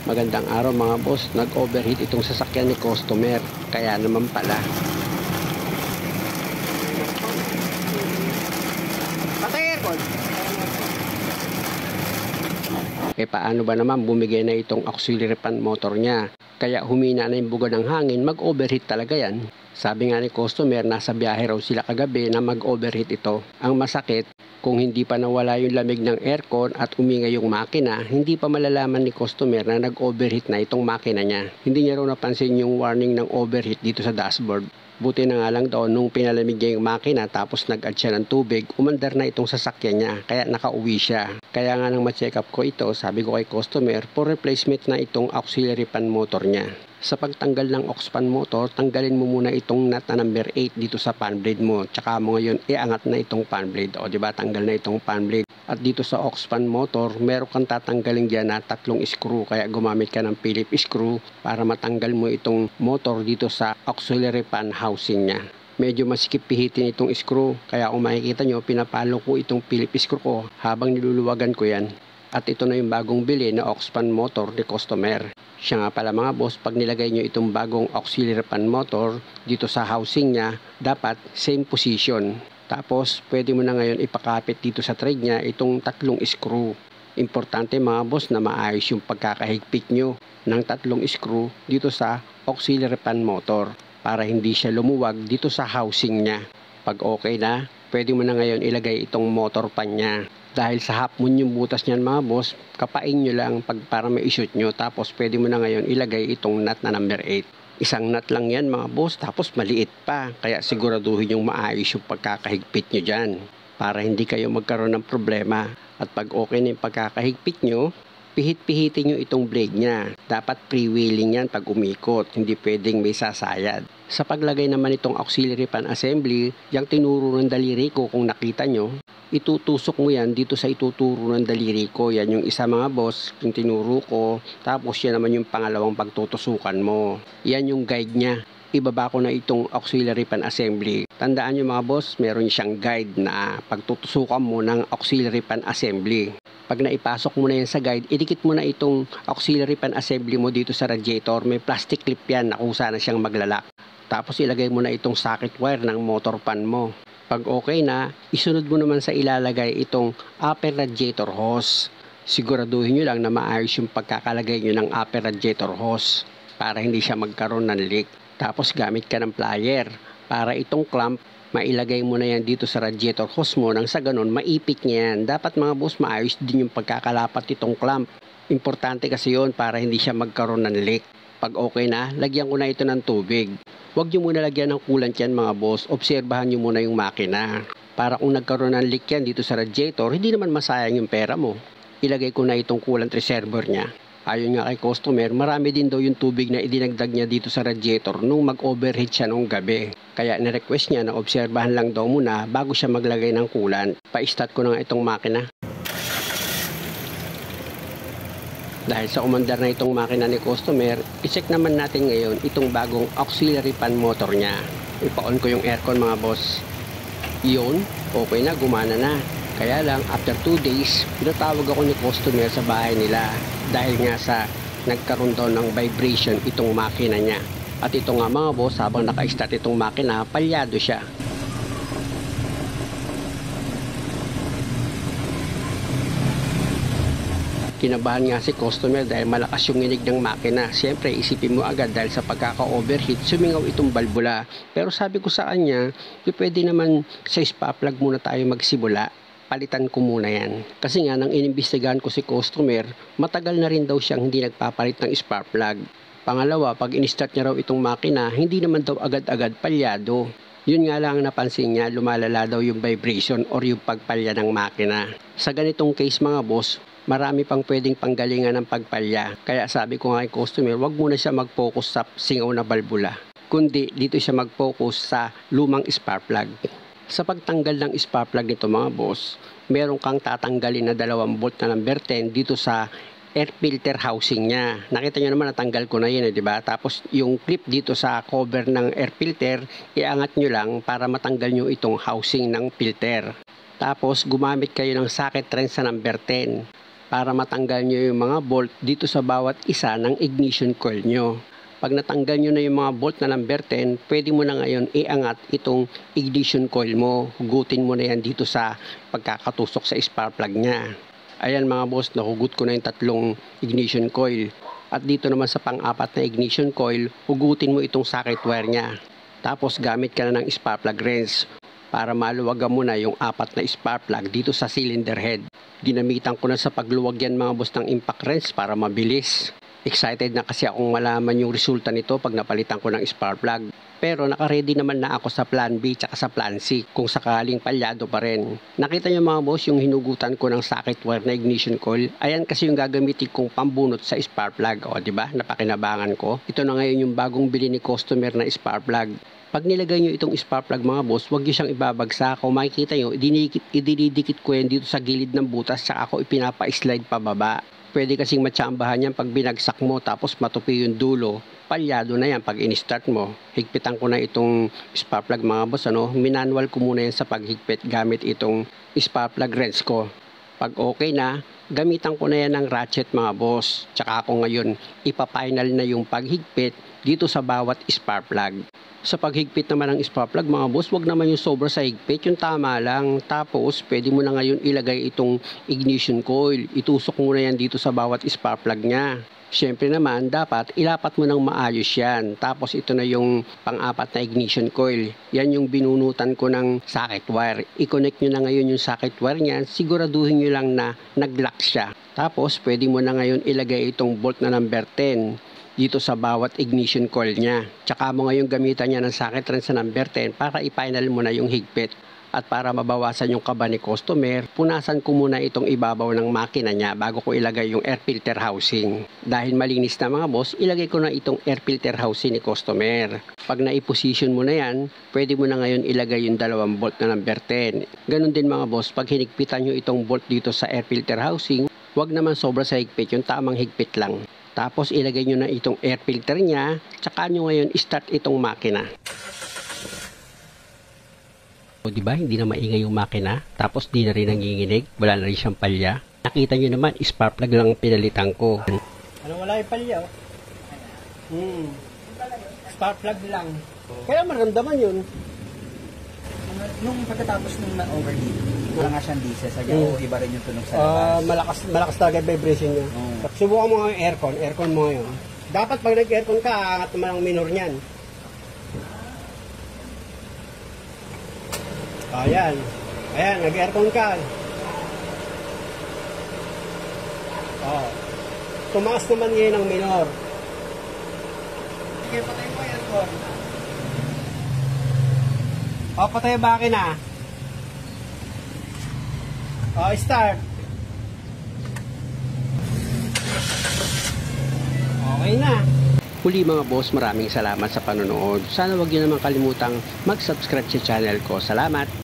Magandang araw mga boss, nag-overheat itong sasakyan ni customer, kaya naman pala. Patay aircon. Paano ba naman bumigay na itong auxiliary fan motor niya? Kaya humina na yung buga ng hangin, mag-overheat talaga yan. Sabi nga ni customer, nasa biyahe raw sila kagabi na mag-overheat ito. Ang masakit, kung hindi pa nawala yung lamig ng aircon at umingay yung makina, hindi pa malalaman ni customer na nag-overheat na itong makina niya. Hindi niya raw napansin yung warning ng overheat dito sa dashboard. Buti na nga lang daw nung pinalamig niya yung makina tapos nag-add siya ng tubig, umandar na itong sasakyan niya, kaya nakauwi siya. Kaya nga nang ma-check up ko ito, sabi ko kay customer, for replacement na itong auxiliary fan motor niya. Sa pagtanggal ng aux fan motor, tanggalin mo muna itong nut na number 8 dito sa fan blade mo. Tsaka mo ngayon iangat na itong fan blade. O diba, tanggal na itong fan blade. At dito sa aux fan motor, meron kang tatanggalin dyan na 3 screw. Kaya gumamit ka ng Phillips screw para matanggal mo itong motor dito sa auxiliary fan housing niya. Medyo masikip pihitin itong screw. Kaya kung makikita nyo, pinapalo ko itong Phillips screw ko habang niluluwagan ko yan. At ito na yung bagong bili na aux fan motor ni customer. Siya nga pala mga boss, pag nilagay nyo itong bagong auxiliary fan motor dito sa housing niya, dapat same position. Tapos pwede mo na ngayon ipakapit dito sa thread niya itong 3 screw. Importante mga boss na maayos yung pagkakahigpit nyo ng 3 screw dito sa auxiliary fan motor para hindi siya lumuwag dito sa housing niya. Pag okay na, pwede mo na ngayon ilagay itong motor pan niya. Dahil sa half moon yung butas niyan mga boss, kapain nyo lang para ma-shoot nyo. Tapos pwede mo na ngayon ilagay itong nut na number 8. Isang nut lang yan mga boss, tapos maliit pa. Kaya siguraduhin yung maayos yung pagkakahigpit nyo dyan para hindi kayo magkaroon ng problema. At pag okay na yung pagkakahigpit nyo, pihit-pihitin nyo itong blade niya. Dapat freewheeling yan pag umikot, hindi pwedeng may sasayad. Sa paglagay naman itong auxiliary fan assembly, yung tinuro ng daliri ko kung nakita nyo, itutusok mo yan dito sa ituturo ng daliri ko. Yan yung isa mga boss, yung tinuro ko. Tapos yan naman yung pangalawang pagtutusukan mo. Yan yung guide niya. Ibaba ko na itong auxiliary fan assembly. Tandaan nyo mga boss, meron siyang guide na pagtutusukan mo ng auxiliary fan assembly. Pag naipasok mo na yan sa guide, idikit mo na itong auxiliary fan assembly mo dito sa radiator. May plastic clip yan na kung sana siyang maglalak. Tapos ilagay mo na itong socket wire ng motor fan mo. Pag okay na, isunod mo naman sa ilalagay itong upper radiator hose. Siguraduhin nyo lang na maayos yung pagkakalagay nyo ng upper radiator hose para hindi siya magkaroon ng leak. Tapos gamit ka ng plier para itong clamp, mailagay mo na yan dito sa radiator hose mo nang sa ganun maipit niya yan. Dapat mga boss, maayos din yung pagkakalapat itong clamp. Importante kasi yon para hindi siya magkaroon ng leak. Pag okay na, lagyan ko na ito ng tubig. Huwag nyo muna lagyan ng coolant yan mga boss. Obserbahan nyo muna yung makina. Para kung nagkaroon ng leak yan dito sa radiator, hindi naman masayang yung pera mo. Ilagay ko na itong coolant reservoir niya. Ayon nga kay customer, marami din daw yung tubig na idinagdag niya dito sa radiator nung mag-overheat siya nung gabi. Kaya nirequest niya na obserbahan lang daw muna bago siya maglagay ng coolant. Pa-start ko na nga itong makina. Dahil sa umandar na itong makina ni customer, i-check naman natin ngayon itong bagong auxiliary fan motor niya. Ipa-on ko yung aircon mga boss. Yun, okay na, gumana na. Kaya lang, after 2 days, pinatawag ako ni customer sa bahay nila. Dahil nga sa nagkaroon daw ng vibration itong makina niya. At ito nga mga boss, habang naka-start itong makina, palyado siya. Kinabahan nga si customer dahil malakas yung inig ng makina. Siyempre, isipin mo agad dahil sa pagkaka-overheat, sumingaw itong balbula. Pero sabi ko sa kanya, pwede naman sa spark plug muna tayo magsimula. Palitan ko muna yan. Kasi nga, nang inimbestigahan ko si customer, matagal na rin daw siyang hindi nagpapalit ng spark plug. Pangalawa, pag in-start niya raw itong makina, hindi naman daw agad-agad palyado. Yun nga lang napansin niya, lumalala daw yung vibration or yung pagpalya ng makina. Sa ganitong case mga boss, marami pang pwedeng panggalingan ng pagpalya. Kaya sabi ko nga kay customer, wag muna siya mag-focus sa singaw na balbula. Kundi dito siya mag-focus sa lumang spark plug. Sa pagtanggal ng spark plug nito mga boss, meron kang tatanggalin na 2 volt na number 10 dito sa air filter housing niya. Nakita nyo naman natanggal ko na yun, di ba? Tapos yung clip dito sa cover ng air filter, iangat nyo lang para matanggal nyo itong housing ng filter. Tapos gumamit kayo ng socket wrench sa number 10 para matanggal nyo yung mga bolt dito sa bawat isa ng ignition coil nyo. Pag natanggal nyo na yung mga bolt na number 10, pwede mo na ngayon iangat itong ignition coil mo. Hugutin mo na yan dito sa pagkakatusok sa spark plug nya. Ayan mga boss, nahugot ko na yung tatlong ignition coil. At dito naman sa pang-apat na ignition coil, hugutin mo itong socket wire nya. Tapos gamit ka na ng spark plug wrench para maluwagan mo na yung apat na spark plug dito sa cylinder head. Ginamitan ko na sa pagluwag yan mga boss ng impact wrench para mabilis. Excited na kasi akong malaman yung resulta nito pag napalitan ko ng spark plug. Pero naka-ready naman na ako sa plan B tsaka sa plan C kung sakaling palyado pa rin. Nakita nyo mga boss yung hinugutan ko ng socket wire na ignition coil. Ayan kasi yung gagamitin kong pambunot sa spark plug. O diba, napakinabangan ko. Ito na ngayon yung bagong bili ni customer na spark plug. Pag nilagay nyo itong spark plug mga boss, huwag nyo siyang ibabagsak. Kung makikita nyo, idinidikit ko yan dito sa gilid ng butas tsaka ako ipinapa-slide pababa. Pwede kasing matsambahan yan pag binagsak mo tapos matupi yung dulo. Palyado na yan pag in-start mo. Higpitan ko na itong spark plug mga boss. Minanwal ko muna yan sa paghigpit gamit itong spark plug wrench ko. Pag okay na, gamitan ko na yan ng ratchet mga boss. Tsaka ako ngayon ipa-final na yung paghigpit dito sa bawat spark plug. Sa paghigpit naman ng spark plug mga boss, wag naman yung sobra sa higpit, yung tama lang. Tapos pwede mo na ngayon ilagay itong ignition coil. Itusok mo na yan dito sa bawat spark plug nya. Siyempre naman, dapat ilapat mo ng maayos yan. Tapos ito na yung pang-apat na ignition coil. Yan yung binunutan ko ng socket wire. I-connect nyo na ngayon yung socket wire niyan. Siguraduhin nyo lang na nag-lock siya. Tapos pwede mo na ngayon ilagay itong bolt na number 10 dito sa bawat ignition coil niya. Tsaka mo ngayon gamitan niya ng socket wrench sa number 10 para i-final mo na yung higpit. At para mabawasan yung kaba ni customer, punasan ko muna itong ibabaw ng makina niya bago ko ilagay yung air filter housing. Dahil malinis na mga boss, ilagay ko na itong air filter housing ni customer. Pag na-position mo na yan, pwede mo na ngayon ilagay yung dalawang bolt na number 10. Ganon din mga boss, pag hinigpitan nyo itong bolt dito sa air filter housing, wag naman sobra sa higpit, yung tamang higpit lang. Tapos ilagay nyo na itong air filter nya, tsaka nyo ngayon start itong makina. O diba, hindi na maingay yung makina, tapos di na rin nanginginig, wala na rin siyang palya. Nakita nyo naman, spark plug lang ang pinalitan ko. Ano, wala yung palya oh. Spark plug lang. Kaya maramdaman yun. Nung pagkatapos nung na-overheat, wala nga siyang diesel. Sadya o iba rin yung tunog sa labas. Malakas talaga yung vibration niya. Subukan mo yung aircon mo ngayon. Dapat pag nag-aircon ka, aangat naman ang minor niyan. Ayan, nag-aircon ka. Tumaas naman ngayon ang minor. Sige, patay mo aircon. Patay ba akin na? Start. Okay na. Huli mga boss, maraming salamat sa panonood. Sana wag niyo naman kalimutang mag-subscribe sa channel ko. Salamat!